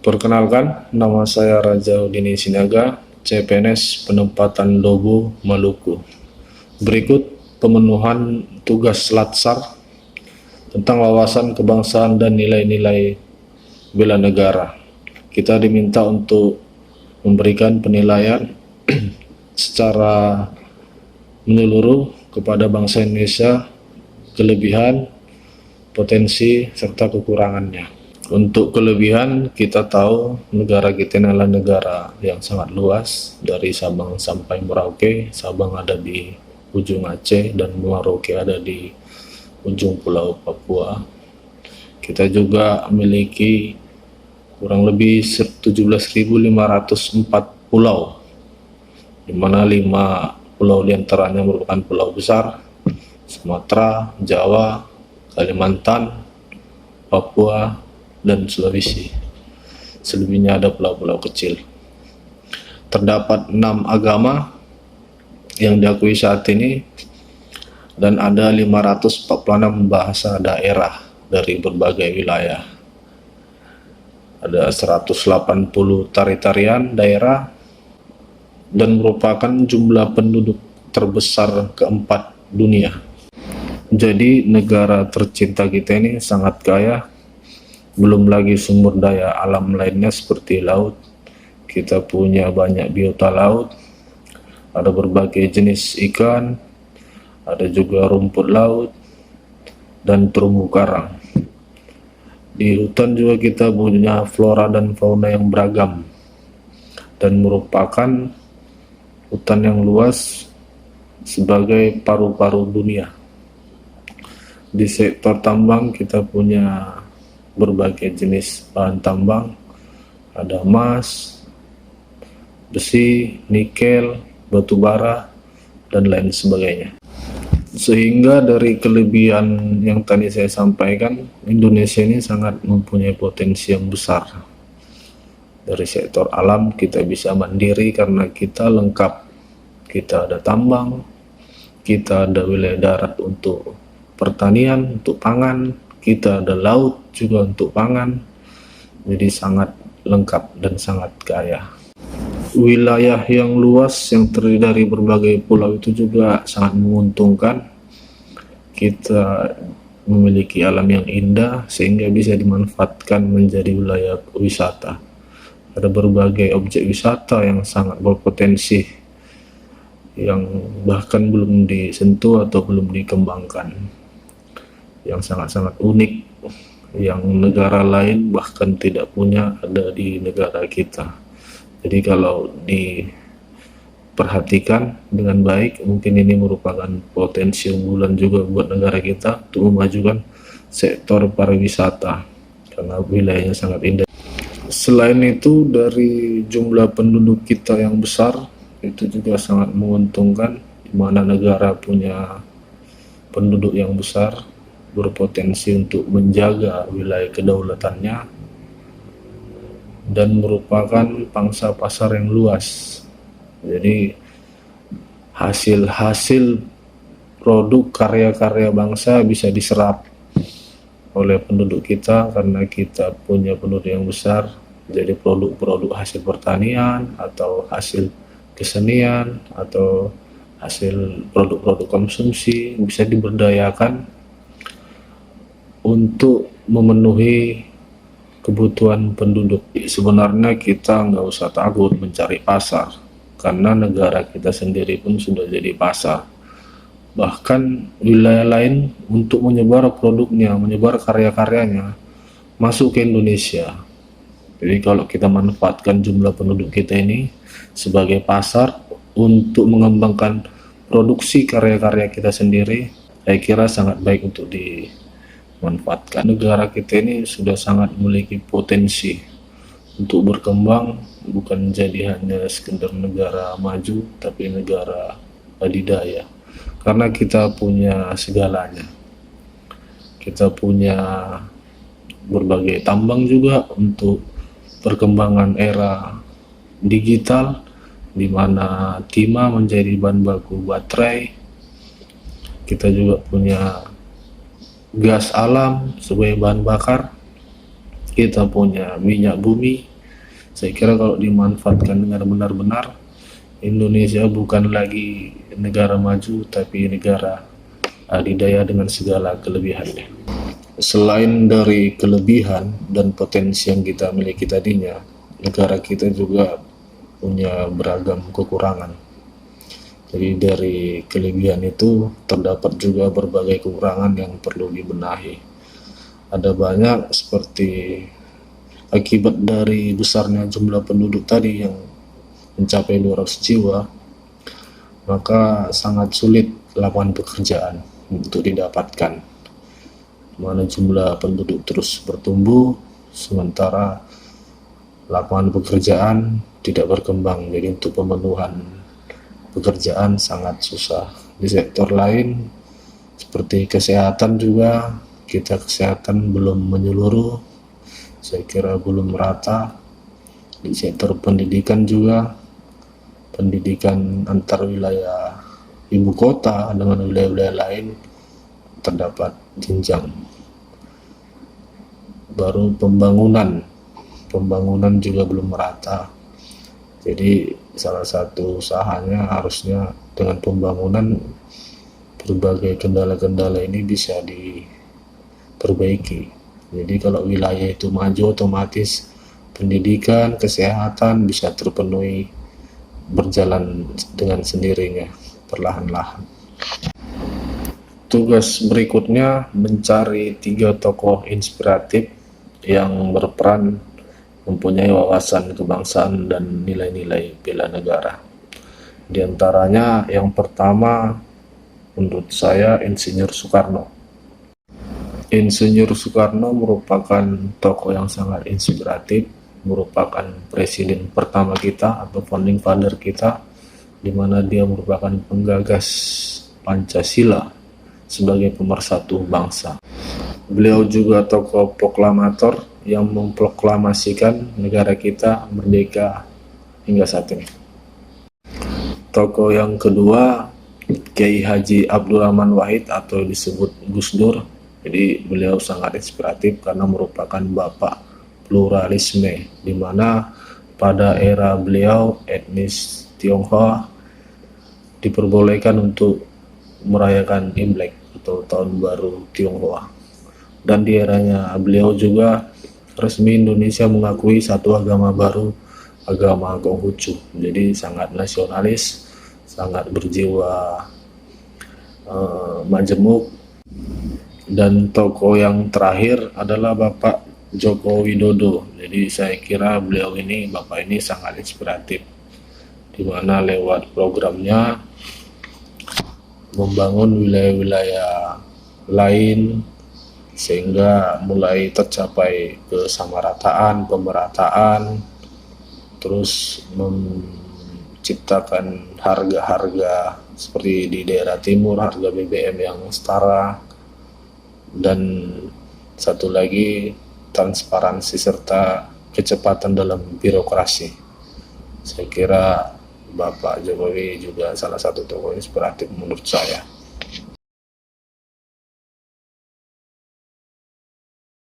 Perkenalkan, nama saya Raja Udini Sinaga, CPNS Penempatan Lobo, Maluku. Berikut pemenuhan tugas Latsar tentang wawasan kebangsaan dan nilai-nilai bela negara. Kita diminta untuk memberikan penilaian secara menyeluruh kepada bangsa Indonesia, kelebihan, potensi, serta kekurangannya. Untuk kelebihan, kita tahu negara kita adalah negara yang sangat luas, dari Sabang sampai Merauke. Sabang ada di ujung Aceh dan Merauke ada di ujung Pulau Papua. Kita juga memiliki kurang lebih 17.504 pulau, di mana 5 pulau diantaranya merupakan pulau besar: Sumatera, Jawa, Kalimantan, Papua, dan Sulawesi. Selebihnya ada pulau-pulau kecil. Terdapat 6 agama yang diakui saat ini, dan ada 546 bahasa daerah dari berbagai wilayah. Ada 180 tari-tarian daerah, dan merupakan jumlah penduduk terbesar keempat dunia. Jadi negara tercinta kita ini sangat kaya. Belum lagi sumber daya alam lainnya seperti laut. Kita punya banyak biota laut, ada berbagai jenis ikan, ada juga rumput laut dan terumbu karang. Di hutan juga kita punya flora dan fauna yang beragam, dan merupakan hutan yang luas sebagai paru-paru dunia. Di sektor tambang kita punya berbagai jenis bahan tambang, ada emas, besi, nikel, batu bara, dan lain sebagainya. Sehingga dari kelebihan yang tadi saya sampaikan, Indonesia ini sangat mempunyai potensi yang besar. Dari sektor alam kita bisa mandiri karena kita lengkap. Kita ada tambang, kita ada wilayah darat untuk pertanian, untuk pangan, kita ada laut juga untuk pangan. Jadi sangat lengkap dan sangat kaya. Wilayah yang luas yang terdiri dari berbagai pulau itu juga sangat menguntungkan. Kita memiliki alam yang indah sehingga bisa dimanfaatkan menjadi wilayah wisata. Ada berbagai objek wisata yang sangat berpotensi, yang bahkan belum disentuh atau belum dikembangkan, yang sangat-sangat unik, yang negara lain bahkan tidak punya, ada di negara kita. Jadi kalau diperhatikan dengan baik, mungkin ini merupakan potensi unggulan juga buat negara kita untuk memajukan sektor pariwisata karena wilayahnya sangat indah. Selain itu, dari jumlah penduduk kita yang besar, itu juga sangat menguntungkan, di mana negara punya penduduk yang besar, berpotensi untuk menjaga wilayah kedaulatannya, dan merupakan pangsa pasar yang luas. Jadi hasil-hasil produk karya-karya bangsa bisa diserap oleh penduduk kita karena kita punya penduduk yang besar. Jadi produk-produk hasil pertanian atau hasil kesenian atau hasil produk-produk konsumsi bisa diberdayakan untuk memenuhi kebutuhan penduduk. Sebenarnya kita nggak usah takut mencari pasar, karena negara kita sendiri pun sudah jadi pasar. Bahkan wilayah lain untuk menyebar produknya, menyebar karya-karyanya masuk ke Indonesia. Jadi kalau kita manfaatkan jumlah penduduk kita ini sebagai pasar untuk mengembangkan produksi karya-karya kita sendiri, saya kira sangat baik untuk dimanfaatkan. Negara kita ini sudah sangat memiliki potensi untuk berkembang, bukan jadi hanya sekedar negara maju, tapi negara adidaya. Karena kita punya segalanya. Kita punya berbagai tambang juga untuk perkembangan era digital, di mana timah menjadi bahan baku baterai. Kita juga punya gas alam sebagai bahan bakar, kita punya minyak bumi. Saya kira kalau dimanfaatkan dengan benar-benar, Indonesia bukan lagi negara maju, tapi negara adidaya dengan segala kelebihannya. Selain dari kelebihan dan potensi yang kita miliki tadinya, negara kita juga punya beragam kekurangan. Jadi dari kelebihan itu terdapat juga berbagai kekurangan yang perlu dibenahi. Ada banyak seperti akibat dari besarnya jumlah penduduk tadi yang mencapai 200 jiwa, maka sangat sulit lapangan pekerjaan untuk didapatkan. Mana jumlah penduduk terus bertumbuh, sementara lapangan pekerjaan tidak berkembang. Jadi untuk pemenuhan pekerjaan sangat susah. Di sektor lain seperti kesehatan juga, kita kesehatan belum menyeluruh, saya kira belum merata. Di sektor pendidikan juga, pendidikan antar wilayah ibu kota dengan wilayah-wilayah lain terdapat jenjang. Baru pembangunan juga belum merata. Jadi salah satu usahanya harusnya dengan pembangunan berbagai kendala-kendala ini bisa diperbaiki. Jadi kalau wilayah itu maju, otomatis pendidikan, kesehatan bisa terpenuhi, berjalan dengan sendirinya, perlahan-lahan. Tugas berikutnya mencari 3 tokoh inspiratif yang berperan mempunyai wawasan kebangsaan dan nilai-nilai bela negara. Di antaranya yang pertama menurut saya Insinyur Soekarno. Insinyur Soekarno merupakan tokoh yang sangat inspiratif, merupakan presiden pertama kita atau founding father kita, di mana dia merupakan penggagas Pancasila sebagai pemersatu bangsa. Beliau juga tokoh proklamator yang memproklamasikan negara kita merdeka hingga saat ini. Tokoh yang kedua Kiai Haji Abdul Rahman Wahid atau disebut Gus Dur. Jadi beliau sangat inspiratif karena merupakan bapak pluralisme, di mana pada era beliau etnis Tionghoa diperbolehkan untuk merayakan Imlek atau tahun baru Tionghoa. Dan di eranya beliau juga resmi Indonesia mengakui satu agama baru, agama Konghucu. Jadi sangat nasionalis, sangat berjiwa majemuk. Dan tokoh yang terakhir adalah Bapak Joko Widodo. Jadi saya kira beliau ini, Bapak ini sangat inspiratif, di mana lewat programnya membangun wilayah-wilayah lain sehingga mulai tercapai kesamarataan, pemerataan, terus menciptakan harga-harga seperti di daerah timur, harga BBM yang setara, dan satu lagi transparansi serta kecepatan dalam birokrasi. Saya kira Bapak Jokowi juga salah satu tokoh inspiratif menurut saya.